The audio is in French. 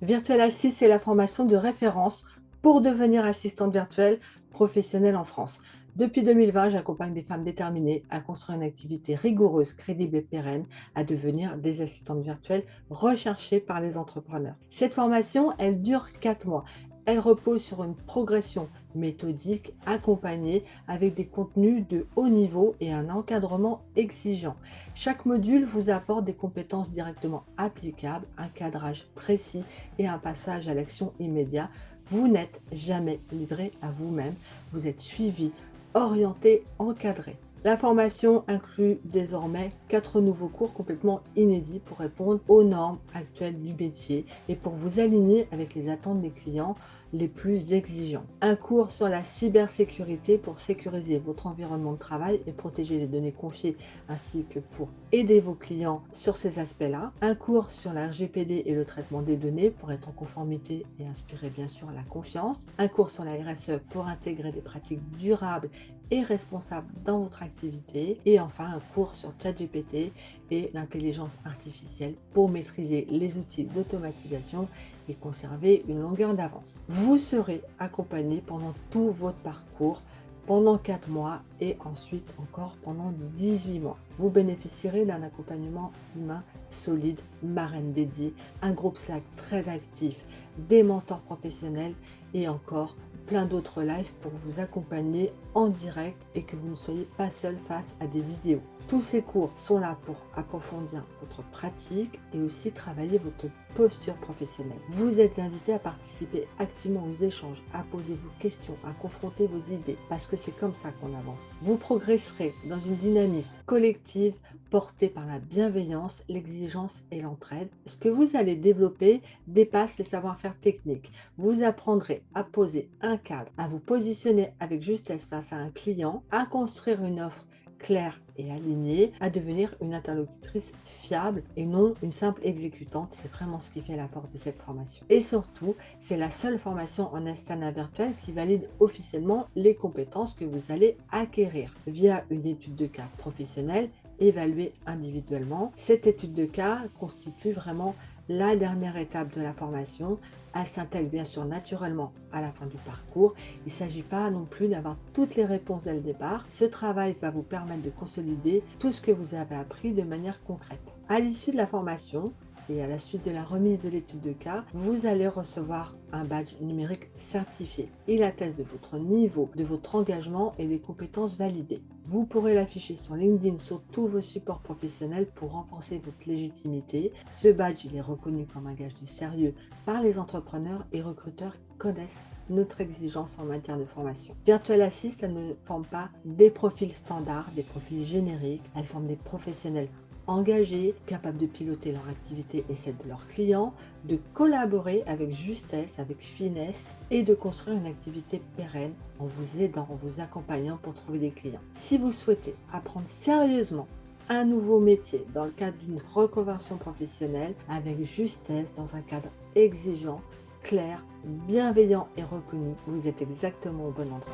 Virtual Assist, c'est la formation de référence pour devenir assistante virtuelle professionnelle en France. Depuis 2020, j'accompagne des femmes déterminées à construire une activité rigoureuse, crédible et pérenne, à devenir des assistantes virtuelles recherchées par les entrepreneurs. Cette formation, elle dure 4 mois. Elle repose sur une progression méthodique, accompagnée avec des contenus de haut niveau et un encadrement exigeant. Chaque module vous apporte des compétences directement applicables, un cadrage précis et un passage à l'action immédiat. Vous n'êtes jamais livré à vous-même, vous êtes suivi, orienté, encadré. La formation inclut désormais 4 nouveaux cours complètement inédits pour répondre aux normes actuelles du métier et pour vous aligner avec les attentes des clients les plus exigeants. Un cours sur la cybersécurité pour sécuriser votre environnement de travail et protéger les données confiées, ainsi que pour aider vos clients sur ces aspects-là. Un cours sur la RGPD et le traitement des données pour être en conformité et inspirer bien sûr la confiance. Un cours sur la RSE pour intégrer des pratiques durables et responsables dans votre activité. Et enfin, un cours sur ChatGPT et l'intelligence artificielle pour maîtriser les outils d'automatisation et conserver une longueur d'avance. Vous serez accompagné pendant tout votre parcours, pendant 4 mois et ensuite encore pendant 18 mois. Vous bénéficierez d'un accompagnement humain solide, marraine dédiée, un groupe Slack très actif, des mentors professionnels et encore plein d'autres lives pour vous accompagner en direct et que vous ne soyez pas seul face à des vidéos. Tous ces cours sont là pour approfondir votre pratique et aussi travailler votre posture professionnelle. Vous êtes invité à participer activement aux échanges, à poser vos questions, à confronter vos idées, parce que c'est comme ça qu'on avance. Vous progresserez dans une dynamique collective portée par la bienveillance, l'exigence et l'entraide. Ce que vous allez développer dépasse les savoir-faire techniques. Vous apprendrez à poser un cadre, à vous positionner avec justesse face à un client, à construire une offre claire et alignée, à devenir une interlocutrice fiable et non une simple exécutante. C'est vraiment ce qui fait la force de cette formation. Et surtout, c'est la seule formation en Astana virtuelle qui valide officiellement les compétences que vous allez acquérir via une étude de cas professionnelle évaluée individuellement. Cette étude de cas constitue vraiment la dernière étape de la formation. Elle s'intègre bien sûr naturellement à la fin du parcours. Il ne s'agit pas non plus d'avoir toutes les réponses dès le départ. Ce travail va vous permettre de consolider tout ce que vous avez appris de manière concrète. À l'issue de la formation et à la suite de la remise de l'étude de cas, vous allez recevoir un badge numérique certifié. Il atteste de votre niveau, de votre engagement et des compétences validées. Vous pourrez l'afficher sur LinkedIn, sur tous vos supports professionnels pour renforcer votre légitimité. Ce badge, il est reconnu comme un gage de sérieux par les entrepreneurs et recruteurs qui connaissent notre exigence en matière de formation. Virtual Assist, elle ne forme pas des profils standards, des profils génériques, elle forme des professionnels engagés, capables de piloter leur activité et celle de leurs clients, de collaborer avec justesse, avec finesse et de construire une activité pérenne en vous aidant, en vous accompagnant pour trouver des clients. Si vous souhaitez apprendre sérieusement un nouveau métier dans le cadre d'une reconversion professionnelle avec justesse, dans un cadre exigeant, clair, bienveillant et reconnu, vous êtes exactement au bon endroit.